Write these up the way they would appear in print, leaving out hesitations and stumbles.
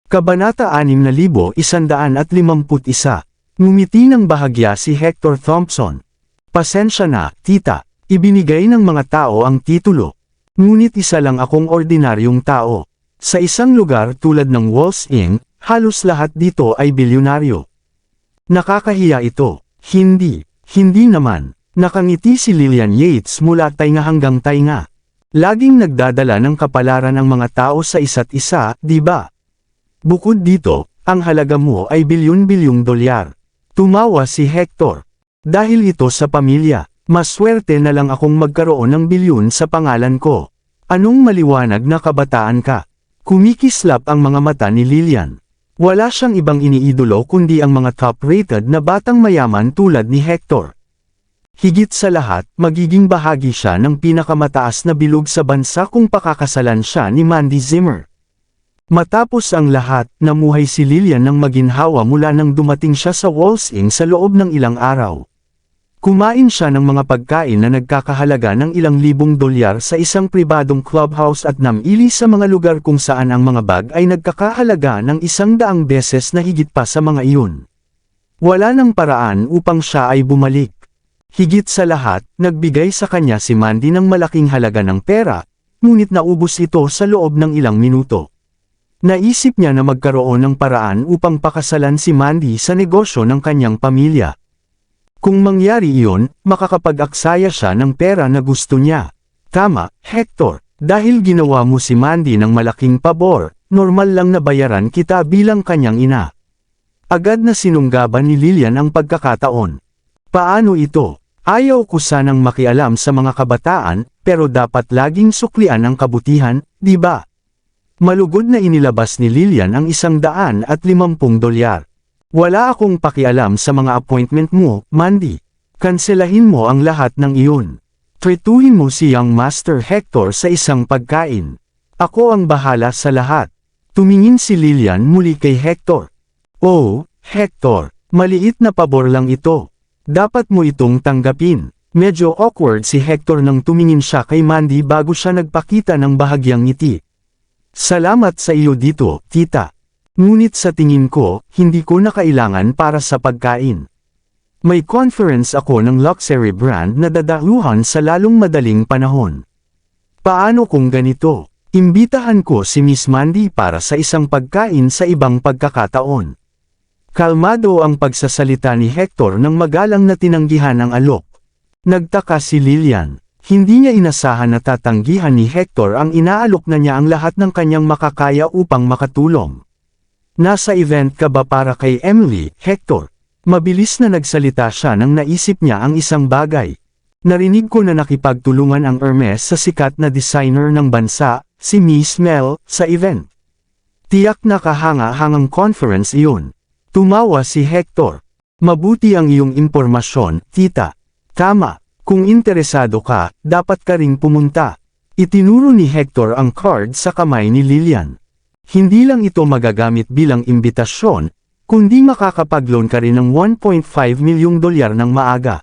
Kabanata 6151. Ngumiti ng bahagya si Hector Thompson. Pasensya na, tita. Ibinigay ng mga tao ang titulo. Ngunit isa lang akong ordinaryong tao. Sa isang lugar tulad ng Walls Inc., halos lahat dito ay bilyonaryo. Nakakahiya ito. Hindi. Hindi naman. Nakangiti si Lillian Yates mula tainga hanggang tainga. Laging nagdadala ng kapalaran ang mga tao sa isa't isa, di ba? Bukod dito, ang halaga mo ay bilyon-bilyong dolyar. Tumawa si Hector. Dahil ito sa pamilya, maswerte na lang akong magkaroon ng bilyon sa pangalan ko. Anong maliwanag na kabataan ka? Kumikislap ang mga mata ni Lillian. Wala siyang ibang iniidolo kundi ang mga top-rated na batang mayaman tulad ni Hector. Higit sa lahat, magiging bahagi siya ng pinakamataas na bilog sa bansa kung pakakasalan siya ni Mandy Zimmer. Matapos ang lahat, namuhay si Lillian ng maginhawa mula nang dumating siya sa Walls Inc. sa loob ng ilang araw. Kumain siya ng mga pagkain na nagkakahalaga ng ilang libong dolyar sa isang pribadong clubhouse at namili sa mga lugar kung saan ang mga bag ay nagkakahalaga ng 100 beses na higit pa sa mga iyon. Wala nang paraan upang siya ay bumalik. Higit sa lahat, nagbigay sa kanya si Mandy ng malaking halaga ng pera, ngunit naubos ito sa loob ng ilang minuto. Naisip niya na magkaroon ng paraan upang pakasalan si Mandy sa negosyo ng kanyang pamilya. Kung mangyari iyon, makakapag-aksaya siya ng pera na gusto niya. Tama, Hector, dahil ginawa mo si Mandy ng malaking pabor, normal lang na bayaran kita bilang kanyang ina. Agad na sinunggaban ni Lillian ang pagkakataon. Paano ito? Ayaw ko sanang makialam sa mga kabataan, pero dapat laging suklian ang kabutihan, di ba? Malugod na inilabas ni Lillian ang 150 dolyar. Wala akong pakialam sa mga appointment mo, Mandy. Kanselahin mo ang lahat ng iyon. Tretuhin mo si Young Master Hector sa isang pagkain. Ako ang bahala sa lahat. Tumingin si Lillian muli kay Hector. Oh, Hector, maliit na pabor lang ito. Dapat mo itong tanggapin. Medyo awkward si Hector nang tumingin siya kay Mandy bago siya nagpakita ng bahagyang ngiti. Salamat sa iyo dito, tita. Ngunit sa tingin ko, hindi ko na kailangan para sa pagkain. May conference ako ng luxury brand na dadaluhan sa lalong madaling panahon. Paano kung ganito? Imbitahan ko si Miss Mandy para sa isang pagkain sa ibang pagkakataon. Kalmado ang pagsasalita ni Hector nang magalang na tinanggihan ang alok. Nagtaka si Lillian. Hindi niya inasahan na tatanggihan ni Hector ang inaalok na niya ang lahat ng kanyang makakaya upang makatulong. Nasa event ka ba para kay Emily, Hector? Mabilis na nagsalita siya nang naisip niya ang isang bagay. Narinig ko na nakipagtulungan ang Hermes sa sikat na designer ng bansa, si Miss Mel, sa event. Tiyak na kahanga-hangang conference iyon. Tumawa si Hector. Mabuti ang iyong impormasyon, tita. Tama, kung interesado ka, dapat ka ring pumunta. Itinuro ni Hector ang card sa kamay ni Lillian. Hindi lang ito magagamit bilang imbitasyon, kundi makakapag-loan ka rin ng 1.5 milyong dolyar ng maaga.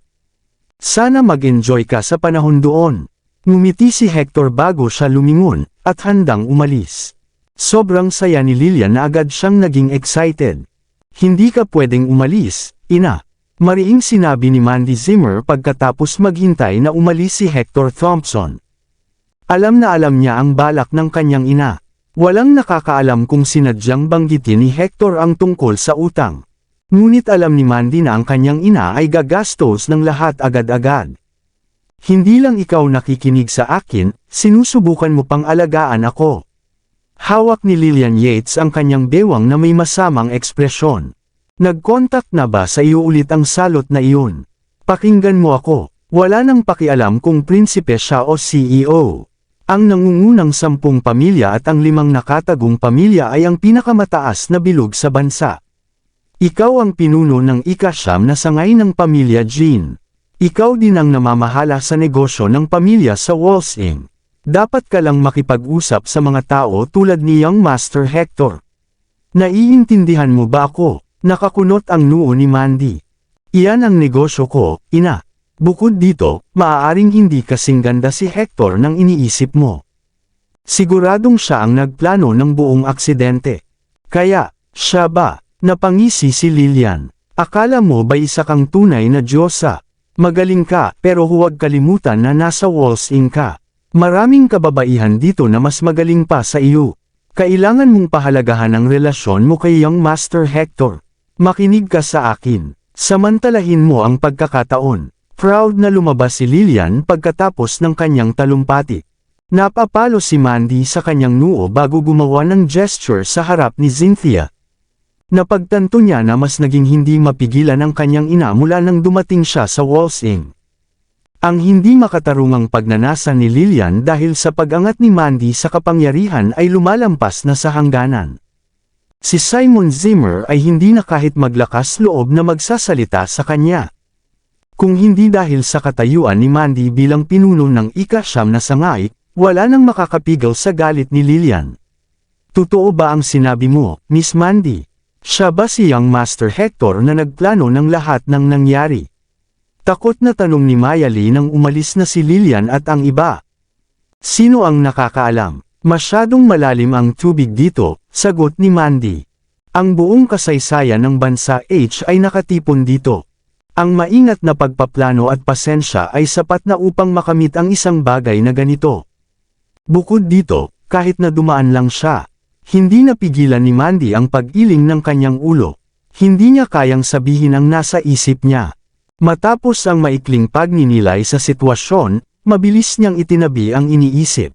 Sana mag-enjoy ka sa panahon doon. Ngumiti si Hector bago siya lumingon, at handang umalis. Sobrang saya ni Lillian na agad siyang naging excited. Hindi ka pwedeng umalis, ina. Mariing sinabi ni Mandy Zimmer pagkatapos maghintay na umalis si Hector Thompson. Alam na alam niya ang balak ng kanyang ina. Walang nakakaalam kung sinadyang banggitin ni Hector ang tungkol sa utang. Ngunit alam ni Mandy na ang kanyang ina ay gagastos ng lahat agad-agad. Hindi lang ikaw nakikinig sa akin, sinusubukan mo pang alagaan ako. Hawak ni Lillian Yates ang kanyang bewang na may masamang ekspresyon. Nag-contact na ba sa iyo ulit ang salot na iyon? Pakinggan mo ako. Wala nang pakialam kung prinsipe siya o CEO. Ang nangungunang 10 pamilya at ang 5 nakatagong pamilya ay ang pinakamataas na bilog sa bansa. Ikaw ang pinuno ng ika-9 na sangay ng pamilya Jean. Ikaw din ang namamahala sa negosyo ng pamilya sa Walls Inc. Dapat ka lang makipag-usap sa mga tao tulad ni Young Master Hector. Naiintindihan mo ba ako? Nakakunot ang noo ni Mandy. Iyan ang negosyo ko, ina. Bukod dito, maaaring hindi kasing ganda si Hector nang iniisip mo. Siguradong siya ang nagplano ng buong aksidente. Kaya, siya ba? Napangisi si Lillian. Akala mo ba isa kang tunay na Diyosa? Magaling ka, pero huwag kalimutan na nasa Walls Inn ka. Maraming kababaihan dito na mas magaling pa sa iyo. Kailangan mong pahalagahan ang relasyon mo kay Young Master Hector. Makinig ka sa akin. Samantalahin mo ang pagkakataon. Proud na lumabas si Lillian pagkatapos ng kanyang talumpati. Napapalo si Mandy sa kanyang noo bago gumawa ng gesture sa harap ni Cynthia. Napagtanto niya na mas naging hindi mapigilan ang kanyang ina mula nang dumating siya sa Walls Inn. Ang hindi makatarungang pagnanasa ni Lillian dahil sa pag-angat ni Mandy sa kapangyarihan ay lumalampas na sa hangganan. Si Simon Zimmer ay hindi na kahit maglakas loob na magsasalita sa kanya. Kung hindi dahil sa katayuan ni Mandy bilang pinuno ng ika-9 na sangay, wala nang makakapigaw sa galit ni Lillian. Totoo ba ang sinabi mo, Miss Mandy? Siya ba si Young Master Hector na nagplano ng lahat ng nangyari? Takot na tanong ni Maya Lee nang umalis na si Lillian at ang iba. Sino ang nakakaalam? Masyadong malalim ang tubig dito, sagot ni Mandy. Ang buong kasaysayan ng bansa H ay nakatipon dito. Ang maingat na pagpaplano at pasensya ay sapat na upang makamit ang isang bagay na ganito. Bukod dito, kahit na dumaan lang siya, hindi napigilan ni Mandy ang pag-iling ng kanyang ulo. Hindi niya kayang sabihin ang nasa isip niya. Matapos ang maikling pagninilay sa sitwasyon, mabilis niyang itinabi ang iniisip.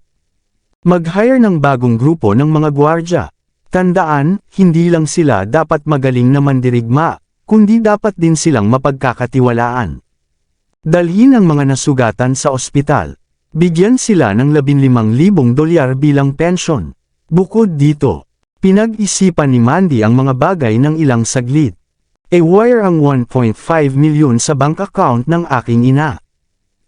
Mag-hire ng bagong grupo ng mga gwardya. Tandaan, hindi lang sila dapat magaling na mandirigma, kundi dapat din silang mapagkakatiwalaan. Dalhin ang mga nasugatan sa ospital. Bigyan sila ng $15,000 bilang pensyon. Bukod dito, pinag-isipan ni Mandy ang mga bagay ng ilang saglit. I-wire ang 1.5 milyon sa bank account ng aking ina.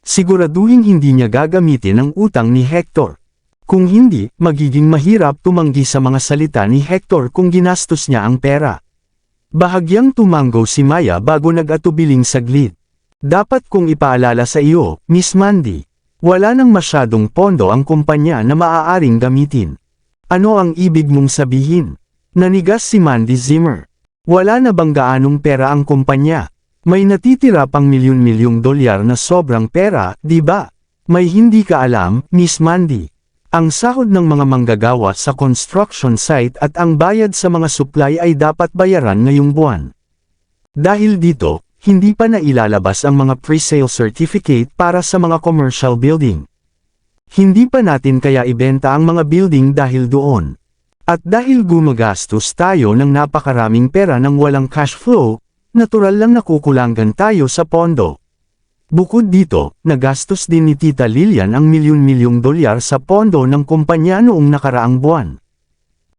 Siguraduhin hindi niya gagamitin ang utang ni Hector. Kung hindi, magiging mahirap tumanggi sa mga salita ni Hector kung ginastos niya ang pera. Bahagyang tumango si Maya bago nag-atubiling saglit. Dapat kong ipaalala sa iyo, Miss Mandy, wala nang masyadong pondo ang kumpanya na maaaring gamitin. Ano ang ibig mong sabihin? Nanigas si Mandy Zimmer. Wala na bang gaanong pera ang kumpanya? May natitira pang milyon-milyong dolyar na sobrang pera, di ba? May hindi ka alam, Miss Mandy. Ang sahod ng mga manggagawa sa construction site at ang bayad sa mga supply ay dapat bayaran ngayong buwan. Dahil dito, hindi pa nailalabas ang mga pre-sale certificate para sa mga commercial building. Hindi pa natin kaya ibenta ang mga building dahil doon. At dahil gumagastos tayo ng napakaraming pera ng walang cash flow, natural lang nakukulangan tayo sa pondo. Bukod dito, nagastos din ni Tita Lillian ang milyon-milyong dolyar sa pondo ng kumpanya noong nakaraang buwan.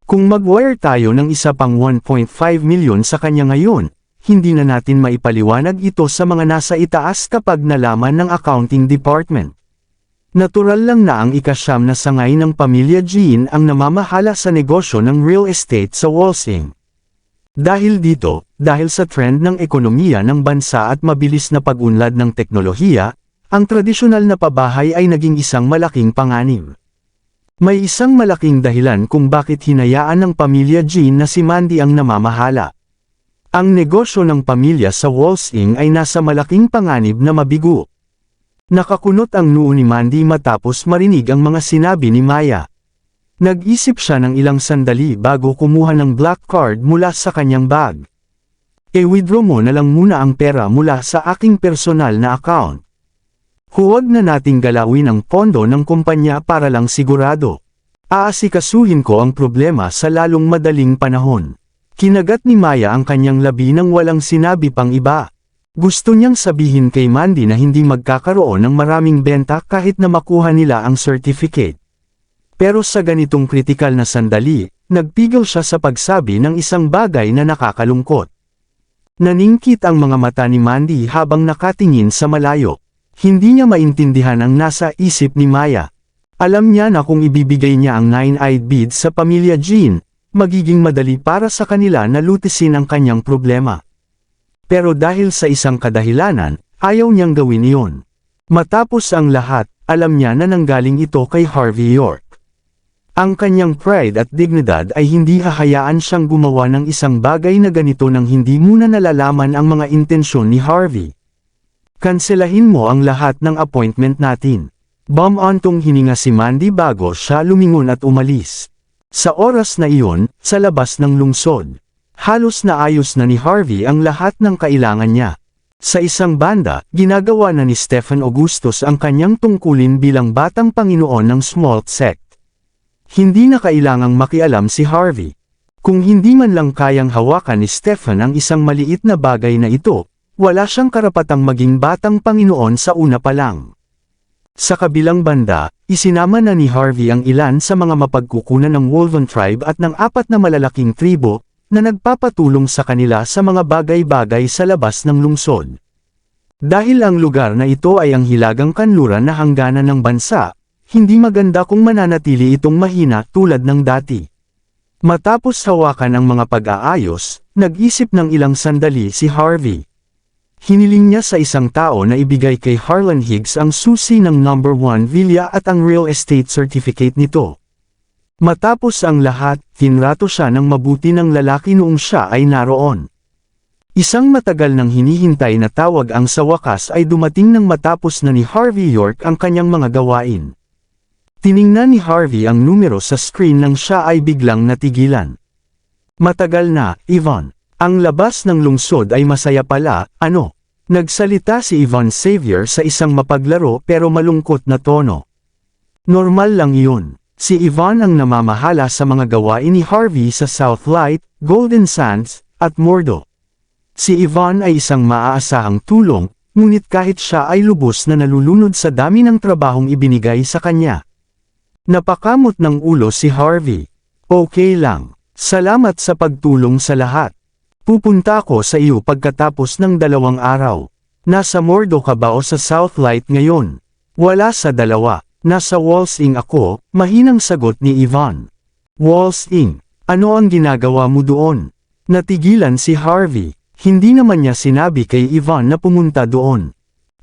Kung mag-wire tayo ng isa pang 1.5 milyon sa kanya ngayon, hindi na natin maipaliwanag ito sa mga nasa itaas kapag nalaman ng accounting department. Natural lang na ang ika-9 na sangay ng pamilya Jean ang namamahala sa negosyo ng real estate sa Walls Inn. Dahil dito, dahil sa trend ng ekonomiya ng bansa at mabilis na pag-unlad ng teknolohiya, ang tradisyonal na pabahay ay naging isang malaking panganib. May isang malaking dahilan kung bakit hinayaan ng pamilya Jean na si Mandy ang namamahala. Ang negosyo ng pamilya sa Walls Inn ay nasa malaking panganib na mabigo. Nakakunot ang noo ni Mandy matapos marinig ang mga sinabi ni Maya. Nag-isip siya ng ilang sandali bago kumuha ng black card mula sa kanyang bag. I-withdraw mo na lang muna ang pera mula sa aking personal na account. Huwag na nating galawin ang pondo ng kumpanya para lang sigurado. Aasikasuhin ko ang problema sa lalong madaling panahon. Kinagat ni Maya ang kanyang labi nang walang sinabi pang iba. Gusto niyang sabihin kay Mandy na hindi magkakaroon ng maraming benta kahit na makuha nila ang certificate. Pero sa ganitong kritikal na sandali, nagpigil siya sa pagsabi ng isang bagay na nakakalungkot. Naningkit ang mga mata ni Mandy habang nakatingin sa malayo. Hindi niya maintindihan ang nasa isip ni Maya. Alam niya na kung ibibigay niya ang 9-eyed beads sa pamilya Jean, magiging madali para sa kanila na lutisin ang kanyang problema. Pero dahil sa isang kadahilanan, ayaw niyang gawin iyon. Matapos ang lahat, alam niya na nanggaling ito kay Harvey York. Ang kanyang pride at dignidad ay hindi hahayaan siyang gumawa ng isang bagay na ganito nang hindi muna nalalaman ang mga intensyon ni Harvey. Kanselahin mo ang lahat ng appointment natin. Bumantong hininga si Mandy bago siya lumingon at umalis. Sa oras na iyon, sa labas ng lungsod, halos naayos na ni Harvey ang lahat ng kailangan niya. Sa isang banda, ginagawa na ni Stephen Augustus ang kanyang tungkulin bilang batang Panginoon ng Smalt Sect. Hindi na kailangang makialam si Harvey. Kung hindi man lang kayang hawakan ni Stephen ang isang maliit na bagay na ito, wala siyang karapatang maging batang Panginoon sa una pa lang. Sa kabilang banda, isinama na ni Harvey ang ilan sa mga mapagkukunan ng Wolven tribe at ng 4 na malalaking tribo, na nagpapatulong sa kanila sa mga bagay-bagay sa labas ng lungsod. Dahil ang lugar na ito ay ang hilagang kanluran na hangganan ng bansa, hindi maganda kung mananatili itong mahina tulad ng dati. Matapos hawakan ang mga pag-aayos, nag-isip ng ilang sandali si Harvey. Hiniling niya sa isang tao na ibigay kay Harlan Higgs ang susi ng No. 1 villa at ang real estate certificate nito. Matapos ang lahat, tinrato siya ng mabuti ng lalaki noong siya ay naroon. Isang matagal nang hinihintay na tawag ang sa wakas ay dumating nang matapos na ni Harvey York ang kanyang mga gawain. Tiningnan ni Harvey ang numero sa screen nang siya ay biglang natigilan. Matagal na, Yvonne. Ang labas ng lungsod ay masaya pala, ano? Nagsalita si Yvonne Xavier sa isang mapaglaro pero malungkot na tono. Normal lang iyon. Si Yvonne ang namamahala sa mga gawain ni Harvey sa Southlight, Golden Sands, at Mordo. Si Yvonne ay isang maaasahang tulong, ngunit kahit siya ay lubos na nalulunod sa dami ng trabahong ibinigay sa kanya. Napakamot ng ulo si Harvey. Okay lang. Salamat sa pagtulong sa lahat. Pupunta ako sa iyo pagkatapos ng 2 araw. Nasa Mordo ka ba o sa Southlight ngayon? Wala sa dalawa. Nasa Walsing ako, mahinang sagot ni Yvonne. Walsing? Ano ang ginagawa mo doon? Natigilan si Harvey. Hindi naman niya sinabi kay Yvonne na pumunta doon.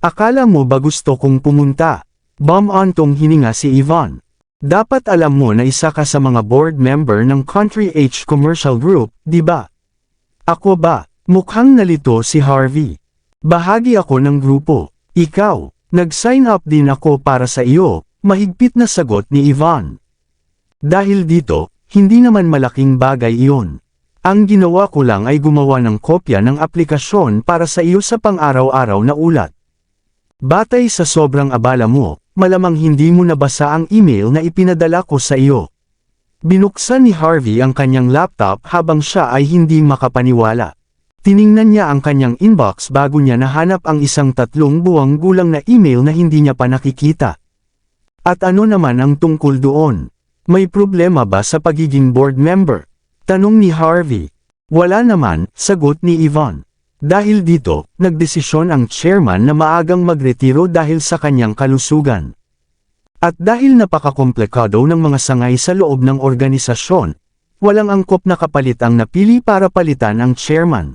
Akala mo ba gusto kong pumunta? Bumantong hininga si Yvonne. Dapat alam mo na isa ka sa mga board member ng Country H Commercial Group, di ba? Ako ba? Mukhang nalito si Harvey. Bahagi ako ng grupo. Ikaw, nag-sign up din ako para sa iyo, mahigpit na sagot ni Yvonne. Dahil dito, hindi naman malaking bagay iyon. Ang ginawa ko lang ay gumawa ng kopya ng aplikasyon para sa iyo sa pang-araw-araw na ulat. Batay sa sobrang abala mo, malamang hindi mo nabasa ang email na ipinadala ko sa iyo. Binuksan ni Harvey ang kanyang laptop habang siya ay hindi makapaniwala. Tiningnan niya ang kanyang inbox bago niya nahanap ang isang 3 buwang gulang na email na hindi niya pa nakikita. At ano naman ang tungkol doon? May problema ba sa pagiging board member? Tanong ni Harvey. Wala naman, sagot ni Yvonne. Dahil dito, nagdesisyon ang chairman na maagang magretiro dahil sa kanyang kalusugan. At dahil napakakomplikado ng mga sangay sa loob ng organisasyon, walang angkop na kapalit ang napili para palitan ang chairman.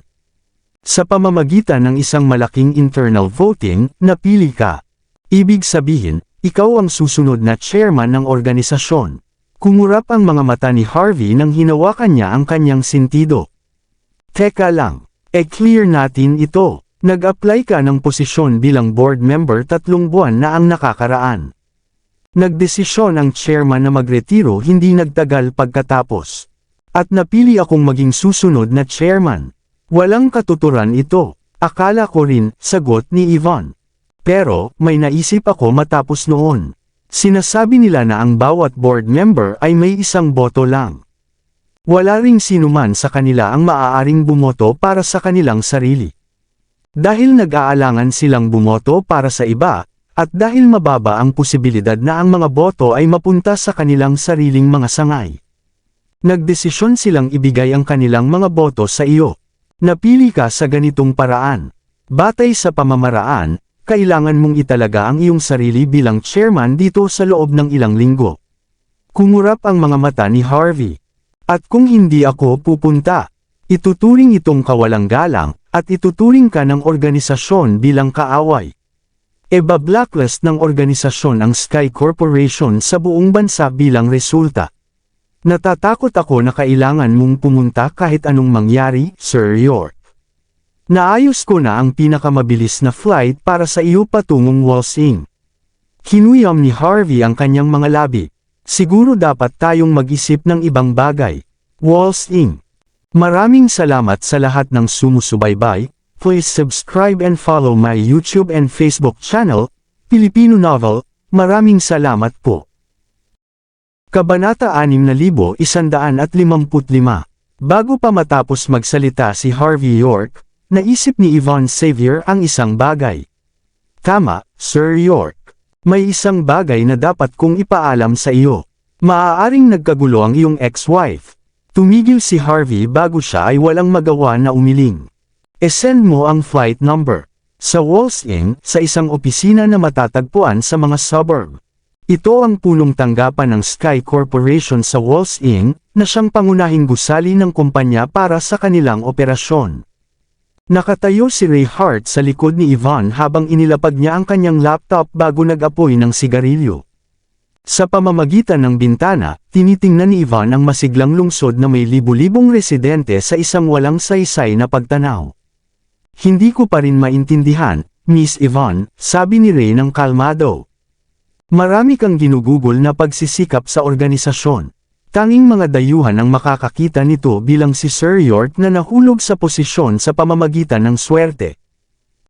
Sa pamamagitan ng isang malaking internal voting, napili ka. Ibig sabihin, ikaw ang susunod na chairman ng organisasyon. Kumurap ang mga mata ni Harvey nang hinawakan niya ang kanyang sentido. Teka lang, clear natin ito. Nag-apply ka ng posisyon bilang board member 3 buwan na ang nakakaraan. Nagdesisyon ang chairman na magretiro hindi nagtagal pagkatapos. At napili akong maging susunod na chairman. Walang katuturan ito. Akala ko rin, sagot ni Yvonne. Pero, may naisip ako matapos noon. Sinasabi nila na ang bawat board member ay may isang boto lang. Wala ring sinuman sa kanila ang maaaring bumoto para sa kanilang sarili. Dahil nag-aalangan silang bumoto para sa iba, at dahil mababa ang posibilidad na ang mga boto ay mapunta sa kanilang sariling mga sangay. Nagdesisyon silang ibigay ang kanilang mga boto sa iyo. Napili ka sa ganitong paraan. Batay sa pamamaraan, kailangan mong italaga ang iyong sarili bilang chairman dito sa loob ng ilang linggo. Kumurap ang mga mata ni Harvey. At kung hindi ako pupunta, ituturing itong kawalang galang, at ituturing ka ng organisasyon bilang kaaway. Blacklist ng organisasyon ang Sky Corporation sa buong bansa bilang resulta. Natatakot ako na kailangan mong pumunta kahit anong mangyari, Sir York. Naayos ko na ang pinakamabilis na flight para sa iyo patungong Walsing. Kinuyam ni Harvey ang kanyang mga labi. Siguro dapat tayong mag-isip ng ibang bagay. Walsing. Maraming salamat sa lahat ng sumusubaybay. Please subscribe and follow my YouTube and Facebook channel, Filipino Novel. Maraming salamat po. Kabanata 6155. Bago pa matapos magsalita si Harvey York, naisip ni Yvonne Xavier ang isang bagay. Tama, Sir York. May isang bagay na dapat kong ipaalam sa iyo. Maaaring nagkagulo ang iyong ex-wife. Tumigil si Harvey bago siya ay walang magawa na umiling. E-send mo ang flight number. Sa Walsing, sa isang opisina na matatagpuan sa mga suburb. Ito ang punong tanggapan ng Sky Corporation sa Walsing, na siyang pangunahing gusali ng kumpanya para sa kanilang operasyon. Nakatayo si Ray Hart sa likod ni Yvonne habang inilapag niya ang kanyang laptop bago nag-apoy ng sigarilyo. Sa pamamagitan ng bintana, tinitingnan ni Yvonne ang masiglang lungsod na may libu-libong residente sa isang walang saysay na pagtanaw. Hindi ko pa rin maintindihan, Miss Yvonne, sabi ni Ray ng kalmado. Marami kang ginugugol na pagsisikap sa organisasyon. Tanging mga dayuhan ang makakakita nito bilang si Sir York na nahulog sa posisyon sa pamamagitan ng swerte.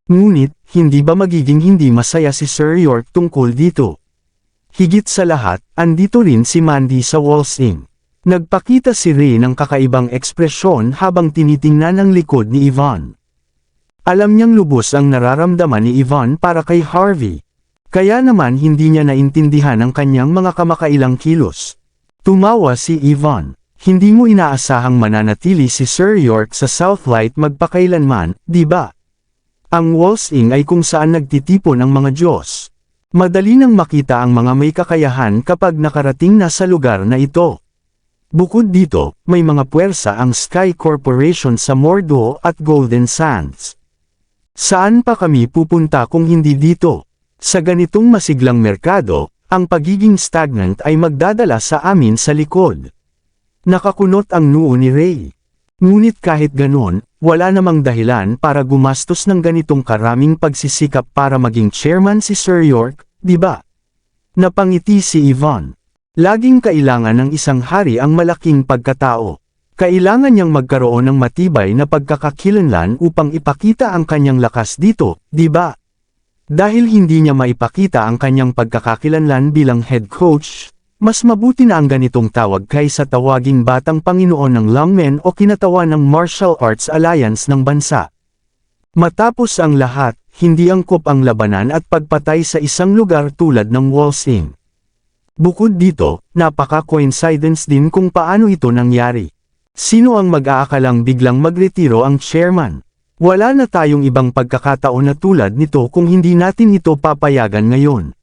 Ngunit, hindi ba magiging hindi masaya si Sir York tungkol dito? Higit sa lahat, andito rin si Mandy sa Walsing. Nagpakita si Ray ng kakaibang ekspresyon habang tinitingnan ang likod ni Yvonne. Alam niyang lubos ang nararamdaman ni Yvonne para kay Harvey. Kaya naman hindi niya naintindihan ang kanyang mga kamakailang kilos. Tumawa si Yvonne. Hindi mo inaasahang mananatili si Sir York sa Southlight magpakailanman, di ba? Ang Walsing ay kung saan nagtitipon ang mga Diyos. Madali nang makita ang mga may kakayahan kapag nakarating na sa lugar na ito. Bukod dito, may mga puwersa ang Sky Corporation sa Mordo at Golden Sands. Saan pa kami pupunta kung hindi dito? Sa ganitong masiglang merkado, ang pagiging stagnant ay magdadala sa amin sa likod. Nakakunot ang noo ni Ray. Ngunit kahit ganon, wala namang dahilan para gumastos ng ganitong karaming pagsisikap para maging chairman si Sir York, di ba? Napangiti si Yvonne. Laging kailangan ng isang hari ang malaking pagkatao. Kailangan niyang magkaroon ng matibay na pagkakakilanlan upang ipakita ang kanyang lakas dito, di ba? Dahil hindi niya maipakita ang kanyang pagkakakilanlan bilang head coach, mas mabuti na ang ganitong tawag kaysa tawaging batang Panginoon ng Longmen o kinatawan ng Martial Arts Alliance ng bansa. Matapos ang lahat, hindi angkop ang labanan at pagpatay sa isang lugar tulad ng Walsing. Bukod dito, napaka-coincidence din kung paano ito nangyari. Sino ang mag-aakalang biglang magretiro ang chairman? Wala na tayong ibang pagkakataon na tulad nito kung hindi natin ito papayagan ngayon.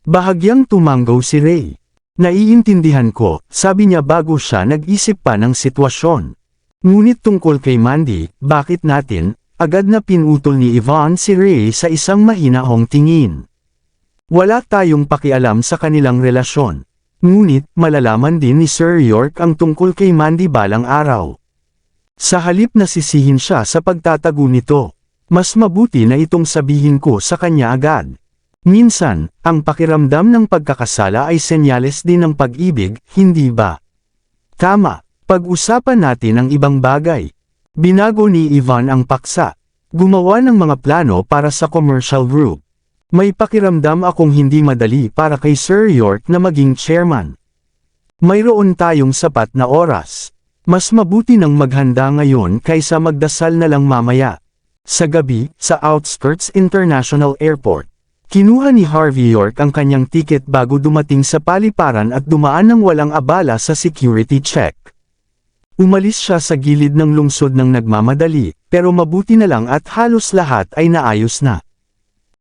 Bahagyang tumanggaw si Ray. Naiintindihan ko, sabi niya bago siya nag-isip pa ng sitwasyon. Ngunit tungkol kay Mandy, bakit natin, agad na pinutol ni Yvonne si Ray sa isang mahinahong tingin. Wala tayong pakialam sa kanilang relasyon. Ngunit, malalaman din ni Sir York ang tungkol kay Mandy balang araw. Sa halip na sisihin siya sa pagtatago nito, mas mabuti na itong sabihin ko sa kanya agad. Minsan, ang pakiramdam ng pagkakasala ay senyales din ng pag-ibig, hindi ba? Tama, pag-usapan natin ang ibang bagay. Binago ni Yvonne ang paksa. Gumawa ng mga plano para sa commercial group. May pakiramdam akong hindi madali para kay Sir York na maging chairman. Mayroon tayong sapat na oras. Mas mabuti nang maghanda ngayon kaysa magdasal na lang mamaya. Sa gabi, sa Outskirts International Airport, kinuha ni Harvey York ang kanyang tiket bago dumating sa paliparan at dumaan ng walang abala sa security check. Umalis siya sa gilid ng lungsod ng nagmamadali, pero mabuti na lang at halos lahat ay naayos na.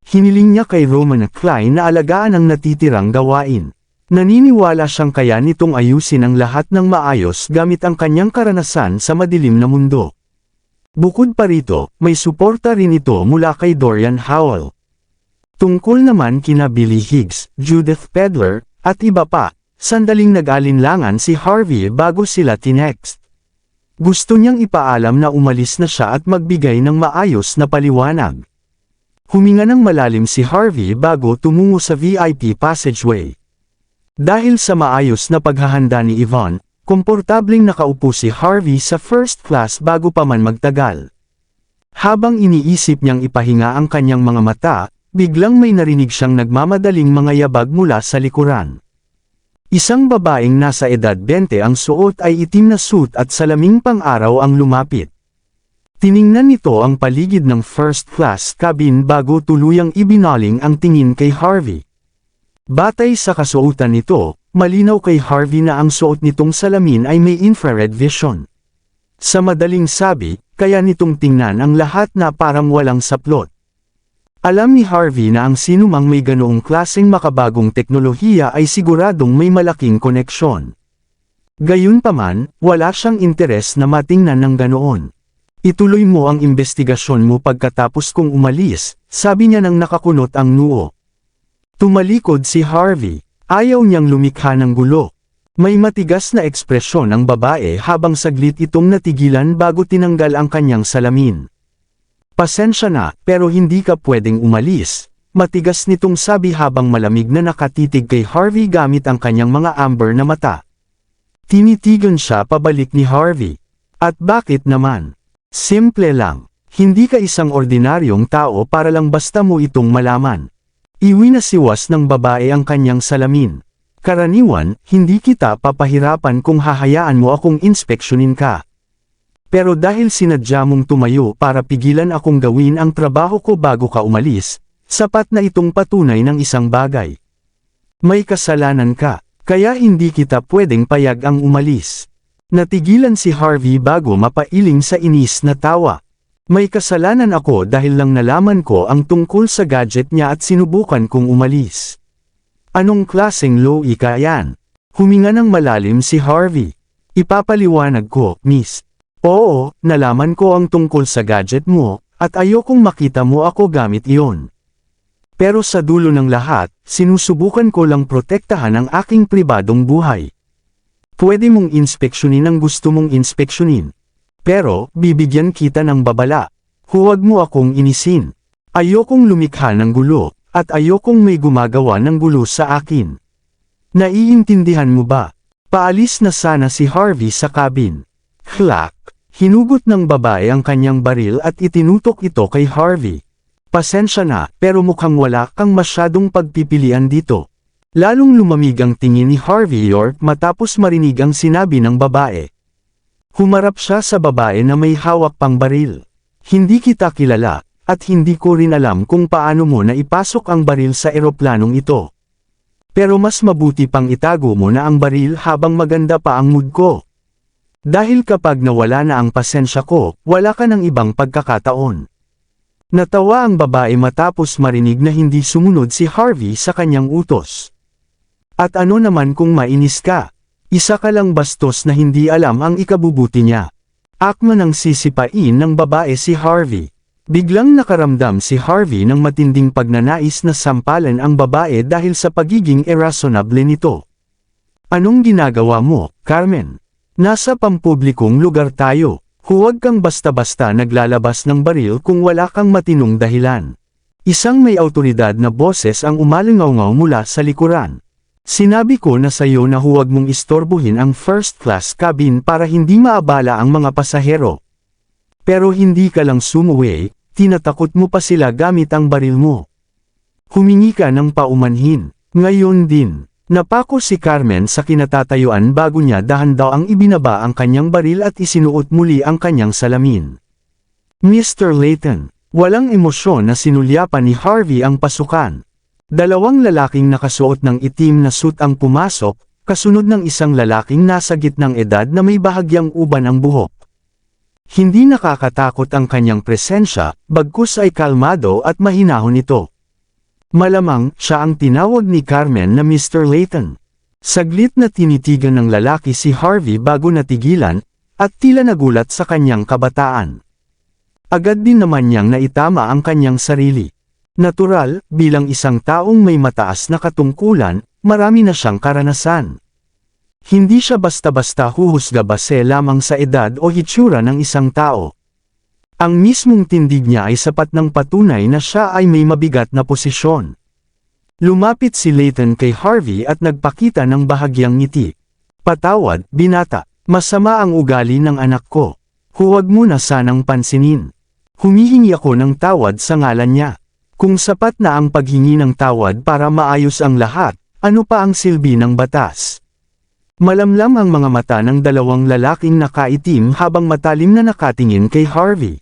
Hiniling niya kay Roman Klein na alagaan ang natitirang gawain. Naniniwala siyang kaya nitong ayusin ang lahat ng maayos gamit ang kanyang karanasan sa madilim na mundo. Bukod pa rito, may suporta rin ito mula kay Dorian Howell. Tungkol naman kina Billy Higgs, Judith Pedler, at iba pa, Sandaling nag-alinlangan si Harvey bago sila tinext. Gusto niyang ipaalam na umalis na siya at magbigay ng maayos na paliwanag. Huminga ng malalim si Harvey bago tumungo sa VIP passageway. Dahil sa maayos na paghahanda ni Yvonne, komportabling nakaupo si Harvey sa first class bago pa man magtagal. Habang iniisip niyang ipahinga ang kanyang mga mata, biglang may narinig siyang nagmamadaling mga yabag mula sa likuran. Isang babaeng nasa edad 20 ang suot ay itim na suit at salaming pang-araw ang lumapit. Tiningnan nito ang paligid ng first class cabin bago tuluyang ibinaling ang tingin kay Harvey. Batay sa kasuotan nito, malinaw kay Harvey na ang suot nitong salamin ay may infrared vision. Sa madaling sabi, kaya nitong tingnan ang lahat na parang walang saplot. Alam ni Harvey na ang sinumang may ganoong klaseng makabagong teknolohiya ay siguradong may malaking koneksyon. Gayunpaman, wala siyang interes na matingnan ng ganoon. Ituloy mo ang investigasyon mo pagkatapos kong umalis, sabi niya nang nakakunot ang noo. Tumalikod si Harvey. Ayaw niyang lumikha ng gulo. May matigas na ekspresyon ang babae habang saglit itong natigilan bago tinanggal ang kanyang salamin. Pasensya na, pero hindi ka pwedeng umalis, matigas nitong sabi habang malamig na nakatitig kay Harvey gamit ang kanyang mga amber na mata. Tinitigan siya pabalik ni Harvey. At bakit naman? Simple lang. Hindi ka isang ordinaryong tao para lang basta mo itong malaman. Iwinasiwas ng babae ang kanyang salamin. Karaniwan, hindi kita papahirapan kung hahayaan mo akong inspeksyonin ka. Pero dahil sinadya mong tumayo para pigilan akong gawin ang trabaho ko bago ka umalis, sapat na itong patunay ng isang bagay. May kasalanan ka, kaya hindi kita pwedeng payag ang umalis. Natigilan si Harvey bago mapailing sa inis na tawa. May kasalanan ako dahil lang nalaman ko ang tungkol sa gadget niya at sinubukan kong umalis. Anong klaseng low-i ka yan? Huminga ng malalim si Harvey. Ipapaliwanag ko, miss. Oo, nalaman ko ang tungkol sa gadget mo, at ayokong makita mo ako gamit iyon. Pero sa dulo ng lahat, sinusubukan ko lang protektahan ang aking pribadong buhay. Pwede mong inspeksyonin ang gusto mong inspeksyonin. Pero, bibigyan kita ng babala. Huwag mo akong inisin. Ayokong lumikha ng gulo, at ayokong may gumagawa ng gulo sa akin. Naiintindihan mo ba? Paalis na sana si Harvey sa cabin. Clack! Hinugot ng babae ang kanyang baril at itinutok ito kay Harvey. Pasensya na, pero mukhang wala kang masyadong pagpipilian dito. Lalong lumamig ang tingin ni Harvey York matapos marinig ang sinabi ng babae. Humarap siya sa babae na may hawak pang baril. Hindi kita kilala, at hindi ko rin alam kung paano mo naipasok ang baril sa eroplanong ito. Pero mas mabuti pang itago mo na ang baril habang maganda pa ang mood ko. Dahil kapag nawala na ang pasensya ko, wala ka ng ibang pagkakataon. Natawa ang babae matapos marinig na hindi sumunod si Harvey sa kanyang utos. At ano naman kung mainis ka? Isa ka lang bastos na hindi alam ang ikabubuti niya. Akma nang sisipain ng babae si Harvey. Biglang nakaramdam si Harvey ng matinding pagnanais na sampalan ang babae dahil sa pagiging irrationable nito. Anong ginagawa mo, Carmen? Nasa pampublikong lugar tayo. Huwag kang basta-basta naglalabas ng baril kung wala kang matinong dahilan. Isang may awtoridad na boses ang umalingaw-ngaw mula sa likuran. Sinabi ko na sayo na huwag mong istorbohin ang first class cabin para hindi maabala ang mga pasahero. Pero hindi ka lang sumuwi, tinatakot mo pa sila gamit ang baril mo. Humingi ka ng paumanhin. Ngayon din. Napako si Carmen sa kinatatayuan bago niya dahan-daw ang ibinaba ang kanyang baril at isinuot muli ang kanyang salamin. Mr. Layton, walang emosyon na sinulyapan ni Harvey ang pasukan. Dalawang lalaking nakasuot ng itim na suit ang pumasok, kasunod ng isang lalaking nasa gitnang edad na may bahagyang uban ang buhok. Hindi nakakatakot ang kanyang presensya, bagkus ay kalmado at mahinahon ito. Malamang, siya ang tinawag ni Carmen na Mr. Layton. Saglit na tinitigan ng lalaki si Harvey bago natigilan, at tila nagulat sa kanyang kabataan. Agad din naman niyang naitama ang kanyang sarili. Natural, bilang isang taong may mataas na katungkulan, marami na siyang karanasan. Hindi siya basta-basta huhusga base lamang sa edad o hitsura ng isang tao. Ang mismong tindig niya ay sapat ng patunay na siya ay may mabigat na posisyon. Lumapit si Layton kay Harvey at nagpakita ng bahagyang ngiti. "Patawad, binata. Masama ang ugali ng anak ko. Huwag mo na sanang pansinin. Humihingi ako ng tawad sa ngalan niya. Kung sapat na ang paghingi ng tawad para maayos ang lahat, ano pa ang silbi ng batas?" Malamlam ang mga mata ng dalawang lalaking nakaitim habang matalim na nakatingin kay Harvey.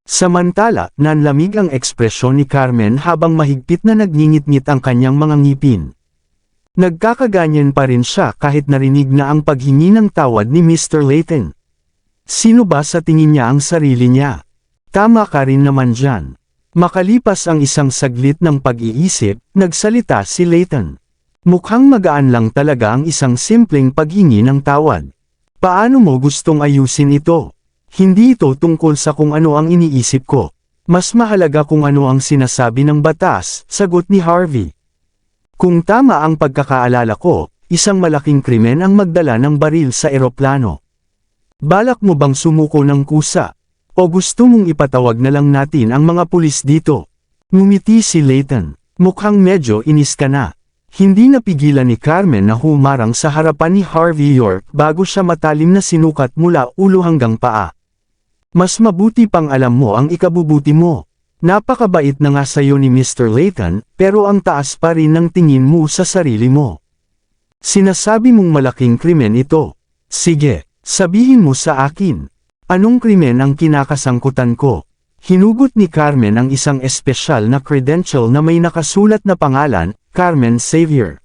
Samantala, nanlamig ang ekspresyon ni Carmen habang mahigpit na nagngingit-ngit ang kanyang mga ngipin. Nagkakaganyan pa rin siya kahit narinig na ang paghingi ng tawad ni Mr. Layton. Sino ba sa tingin niya ang sarili niya? Tama ka rin naman dyan. Makalipas ang isang saglit ng pag-iisip, nagsalita si Layton. Mukhang magaan lang talaga ang isang simpleng paghingi ng tawad. Paano mo gustong ayusin ito? Hindi ito tungkol sa kung ano ang iniisip ko. Mas mahalaga kung ano ang sinasabi ng batas, sagot ni Harvey. Kung tama ang pagkakaalala ko, isang malaking krimen ang magdala ng baril sa eroplano. Balak mo bang sumuko ng kusa? O gusto mong ipatawag na lang natin ang mga pulis dito? Ngumiti si Layton. Mukhang medyo inis ka na. Hindi napigilan ni Carmen na humarang sa harapan ni Harvey York bago siya matalim na sinukat mula ulo hanggang paa. Mas mabuti pang alam mo ang ikabubuti mo. Napakabait na nga sa'yo ni Mr. Layton, pero ang taas pa rin ng tingin mo sa sarili mo. Sinasabi mong malaking krimen ito. Sige, sabihin mo sa akin. Anong krimen ang kinakasangkutan ko? Hinugot ni Carmen ang isang espesyal na credential na may nakasulat na pangalan, Carmen Xavier.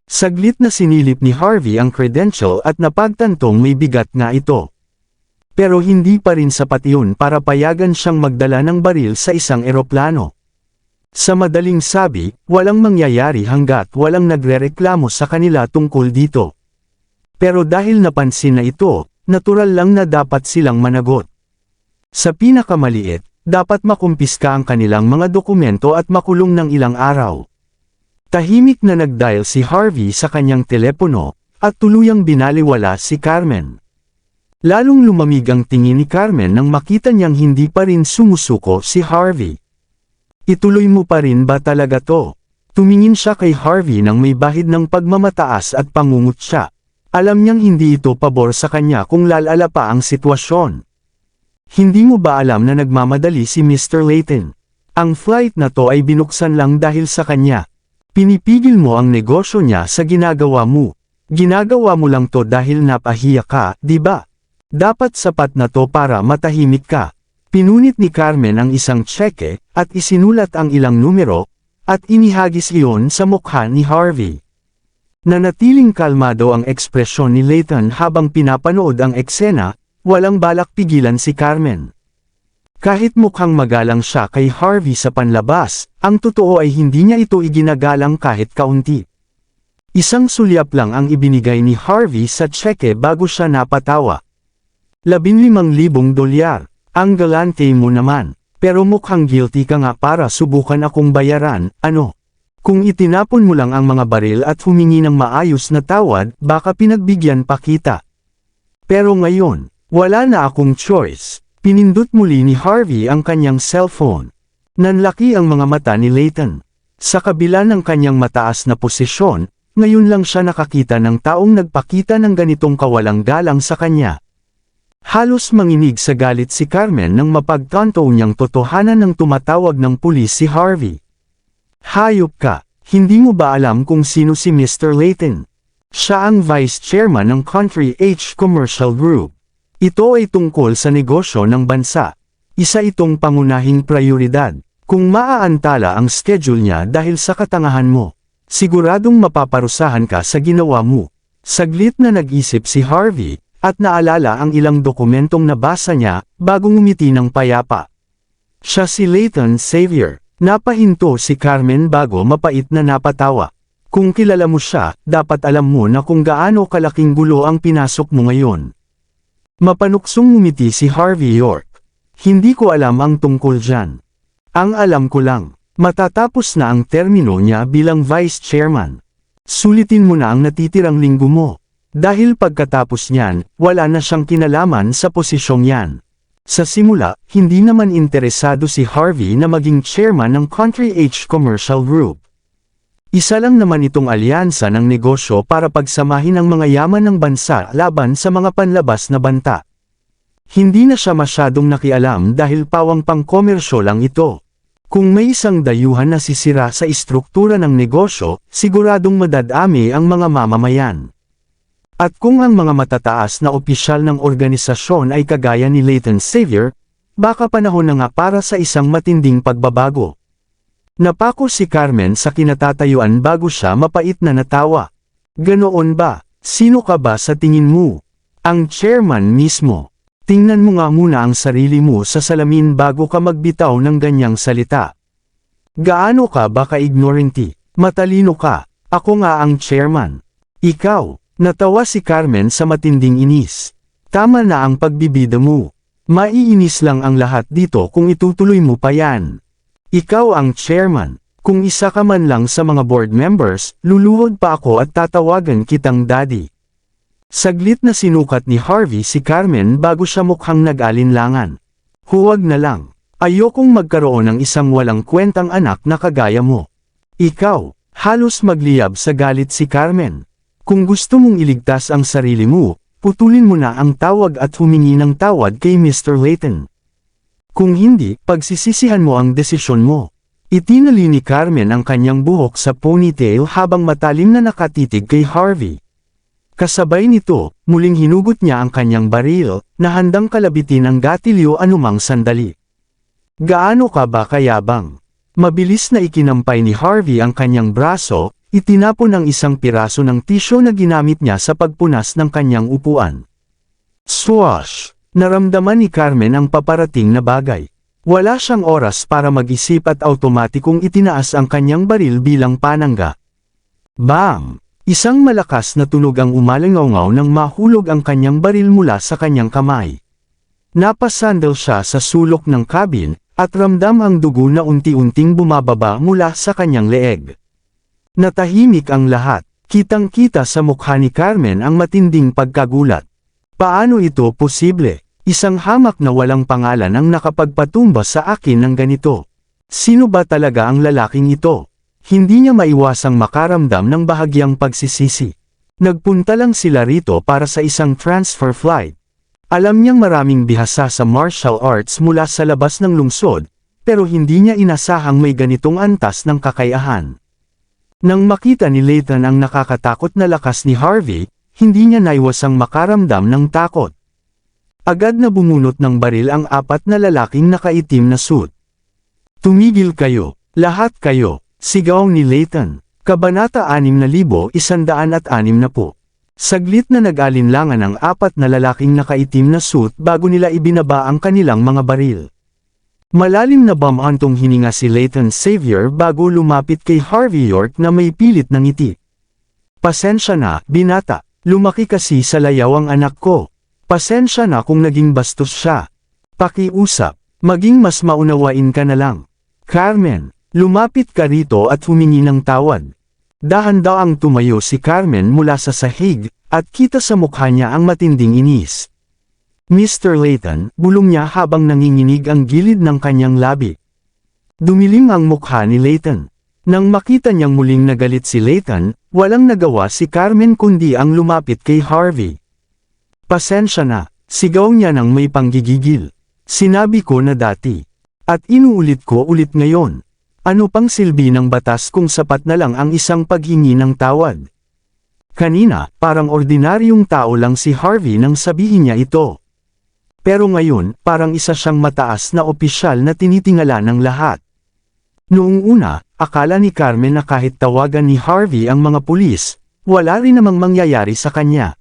Saglit na sinilip ni Harvey ang credential at napagtantong may bigat nga ito. Pero hindi pa rin sapat iyon para payagan siyang magdala ng baril sa isang eroplano. Sa madaling sabi, walang mangyayari hanggat walang nagrereklamo sa kanila tungkol dito. Pero dahil napansin na ito, natural lang na dapat silang managot. Sa pinakamaliit, dapat makumpiska ang kanilang mga dokumento at makulong ng ilang araw. Tahimik na nag-dial si Harvey sa kanyang telepono, at tuluyang binaliwala si Carmen. Lalong lumamig ang tingin ni Carmen nang makita niyang hindi pa rin sumusuko si Harvey. Ituloy mo pa rin ba talaga to? Tumingin siya kay Harvey nang may bahid ng pagmamataas at pangungutya. Alam niyang hindi ito pabor sa kanya kung lalala pa ang sitwasyon. Hindi mo ba alam na nagmamadali si Mr. Layton? Ang flight na to ay binuksan lang dahil sa kanya. Pinipigil mo ang negosyo niya sa ginagawa mo. Ginagawa mo lang to dahil napahiya ka, di ba? Dapat sapat na to para matahimik ka. Pinunit ni Carmen ang isang tseke, at isinulat ang ilang numero, at inihagis iyon sa mukha ni Harvey. Nanatiling kalmado ang ekspresyon ni Layton habang pinapanood ang eksena, walang balak pigilan si Carmen. Kahit mukhang magalang siya kay Harvey sa panlabas, ang totoo ay hindi niya ito iginagalang kahit kaunti. Isang sulyap lang ang ibinigay ni Harvey sa tseke bago siya napatawa. $15,000. Ang galante mo naman. Pero mukhang guilty ka nga para subukan akong bayaran, ano? Kung itinapon mo lang ang mga baril at humingi ng maayos na tawad, baka pinagbigyan pa kita. Pero ngayon, wala na akong choice. Pinindot muli ni Harvey ang kanyang cellphone. Nanlaki ang mga mata ni Layton. Sa kabila ng kanyang mataas na posisyon, ngayon lang siya nakakita ng taong nagpakita ng ganitong kawalang galang sa kanya. Halos manginig sa galit si Carmen nang mapagtanto niyang totohanan ng tumatawag ng pulis si Harvey. Hayop ka, hindi mo ba alam kung sino si Mr. Layton? Siya ang vice chairman ng Country H Commercial Group. Ito ay tungkol sa negosyo ng bansa. Isa itong pangunahing prioridad. Kung maaantala ang schedule niya dahil sa katangahan mo, siguradong mapaparusahan ka sa ginawa mo. Saglit na nag-isip si Harvey, at naalala ang ilang dokumentong nabasa niya, bago ngumiti ng payapa. Siya si Layton Xavier. Napahinto si Carmen bago mapait na napatawa. Kung kilala mo siya, dapat alam mo na kung gaano kalaking gulo ang pinasok mo ngayon. Mapanuksong ngumiti si Harvey York. Hindi ko alam ang tungkol dyan. Ang alam ko lang, matatapos na ang termino niya bilang vice chairman. Sulitin mo na ang natitirang linggo mo. Dahil pagkatapos niyan, wala na siyang kinalaman sa posisyong yan. Sa simula, hindi naman interesado si Harvey na maging chairman ng Country H Commercial Group. Isa lang naman itong alyansa ng negosyo para pagsamahin ang mga yaman ng bansa laban sa mga panlabas na banta. Hindi na siya masyadong nakialam dahil pawang pangkomersyo lang ito. Kung may isang dayuhan na sisira sa istruktura ng negosyo, siguradong madadami ang mga mamamayan. At kung ang mga matataas na opisyal ng organisasyon ay kagaya ni Leighton Xavier, baka panahon na nga para sa isang matinding pagbabago. Napako si Carmen sa kinatatayuan bago siya mapait na natawa. Ganoon ba? Sino ka ba sa tingin mo? Ang chairman mismo. Tingnan mo nga muna ang sarili mo sa salamin bago ka magbitaw ng ganyang salita. Gaano ka ba ka-ignorante? Matalino ka. Ako nga ang chairman. Ikaw. Natawa si Carmen sa matinding inis. Tama na ang pagbibida mo. Maiinis lang ang lahat dito kung itutuloy mo pa yan. Ikaw ang chairman. Kung isa ka man lang sa mga board members, luluhod pa ako at tatawagan kitang daddy. Saglit na sinukat ni Harvey si Carmen bago siya mukhang nag-alinlangan. Huwag na lang. Ayokong magkaroon ng isang walang kwentang anak na kagaya mo. Ikaw, halos magliyab sa galit si Carmen. Kung gusto mong iligtas ang sarili mo, putulin mo na ang tawag at humingi ng tawad kay Mr. Leighton. Kung hindi, pagsisisihan mo ang desisyon mo. Itinali ni Carmen ang kanyang buhok sa ponytail habang matalim na nakatitig kay Harvey. Kasabay nito, muling hinugot niya ang kanyang baril, na handang kalabitin ang gatilyo anumang sandali. Gaano ka ba kayabang? Mabilis na ikinampay ni Harvey ang kanyang braso, itinapon ang isang piraso ng tisyo na ginamit niya sa pagpunas ng kanyang upuan. Swash! Naramdaman ni Carmen ang paparating na bagay. Wala siyang oras para mag-isip at automatikong itinaas ang kanyang baril bilang panangga. Bam! Isang malakas na tunog ang umalingaw nang mahulog ang kanyang baril mula sa kanyang kamay. Napasandal siya sa sulok ng cabin, at ramdam ang dugo na unti-unting bumababa mula sa kanyang leeg. Natahimik ang lahat. Kitang-kita sa mukha ni Carmen ang matinding pagkagulat. Paano ito posible? Isang hamak na walang pangalan ang nakapagpatumba sa akin ng ganito. Sino ba talaga ang lalaking ito? Hindi niya maiwasang makaramdam ng bahagyang pagsisisi. Nagpunta lang sila rito para sa isang transfer flight. Alam niyang maraming bihasa sa martial arts mula sa labas ng lungsod, pero hindi niya inasahang may ganitong antas ng kakayahan. Nang makita ni Leighton ang nakakatakot na lakas ni Harvey, hindi niya naiwasang makaramdam ng takot. Agad na bumunot ng baril ang apat na lalaking nakaitim na suit. Tumigil kayo, lahat kayo, sigaw ni Leighton. Kabanata 6160. Saglit na nag-alinlangan ang apat na lalaking nakaitim na suit bago nila ibinaba ang kanilang mga baril. Malalim na bamantong hininga si Leighton Xavier bago lumapit kay Harvey York na may pilit ng ngiti. Pasensya na, binata. Lumaki kasi sa layaw ang anak ko. Pasensya na kung naging bastos siya. Pakiusap, maging mas maunawain ka na lang. Carmen, lumapit ka rito at humingi ng tawad. Dahan-daang tumayo si Carmen mula sa sahig, at kita sa mukha niya ang matinding inis. Mr. Leighton, bulong niya habang nanginginig ang gilid ng kanyang labi. Dumilim ang mukha ni Leighton. Nang makita niyang muling nagalit si Leighton, walang nagawa si Carmen kundi ang lumapit kay Harvey. Pasensya na, sigaw niya ng may panggigigil. Sinabi ko na dati. At inuulit ko ulit ngayon. Ano pang silbi ng batas kung sapat na lang ang isang paghingi ng tawad? Kanina, parang ordinaryong tao lang si Harvey nang sabihin niya ito. Pero ngayon, parang isa siyang mataas na opisyal na tinitingala ng lahat. Noong una, akala ni Carmen na kahit tawagan ni Harvey ang mga pulis, wala rin namang mangyayari sa kanya.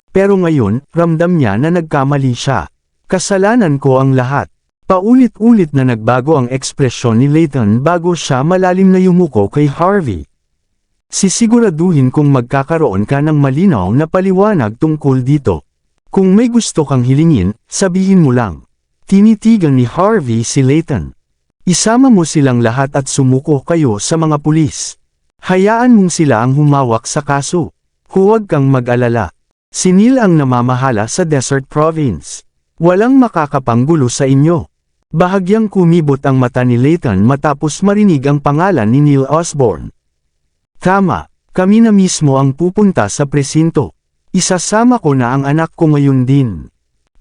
Pero ngayon, ramdam niya na nagkamali siya. Kasalanan ko ang lahat. Paulit-ulit na nagbago ang ekspresyon ni Leighton bago siya malalim na yumuko kay Harvey. Sisiguraduhin kung magkakaroon ka ng malinaw na paliwanag tungkol dito. Kung may gusto kang hilingin, sabihin mo lang. Tinitigan ni Harvey si Leighton. Isama mo silang lahat at sumuko kayo sa mga pulis. Hayaan mong sila ang humawak sa kaso. Huwag kang mag-alala. Si Neil ang namamahala sa Desert Province. Walang makakapanggulo sa inyo. Bahagyang kumibot ang mata ni Layton matapos marinig ang pangalan ni Neil Osborne. Tama, kami na mismo ang pupunta sa presinto. Isasama ko na ang anak ko ngayon din.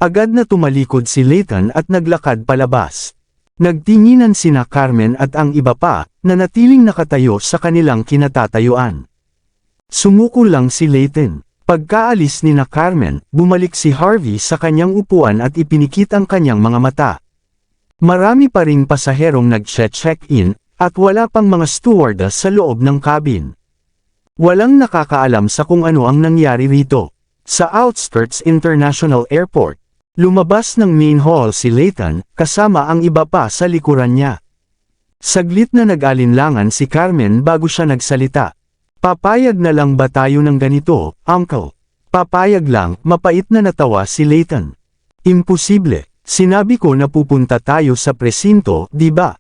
Agad na tumalikod si Layton at naglakad palabas. Nagtinginan sina Carmen at ang iba pa, na natiling nakatayo sa kanilang kinatatayuan. Sumuko lang si Layton. Pagkaalis ni na Carmen, bumalik si Harvey sa kanyang upuan at ipinikit ang kanyang mga mata. Marami pa ring pasaherong nag-check-in, at wala pang mga stewardess sa loob ng cabin. Walang nakakaalam sa kung ano ang nangyari rito. Sa Outskirts International Airport, lumabas ng main hall si Layton, kasama ang iba pa sa likuran niya. Saglit na nag-alinlangan si Carmen bago siya nagsalita. Papayag na lang ba tayo ng ganito, Uncle? Papayag lang, mapait na natawa si Layton. Imposible, sinabi ko na pupunta tayo sa presinto, di ba?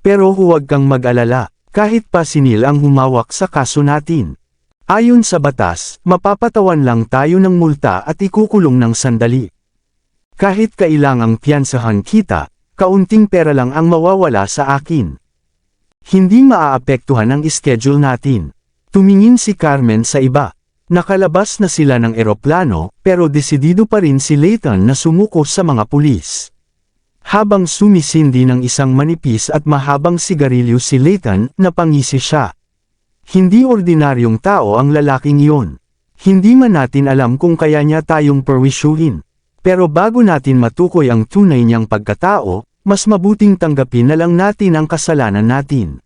Pero huwag kang mag-alala, kahit pa si Neil ang humawak sa kaso natin. Ayon sa batas, mapapatawan lang tayo ng multa at ikukulong ng sandali. Kahit kailangang piyansahan kita, kaunting pera lang ang mawawala sa akin. Hindi maaapektuhan ang schedule natin. Tumingin si Carmen sa iba. Nakalabas na sila ng eroplano, pero desidido pa rin si Layton na sumuko sa mga pulis. Habang sumisindi ng isang manipis at mahabang sigarilyo si Layton, napangisi siya. Hindi ordinaryong tao ang lalaking iyon. Hindi man natin alam kung kaya niya tayong perwisyuhin. Pero bago natin matukoy ang tunay niyang pagkatao, mas mabuting tanggapin na lang natin ang kasalanan natin.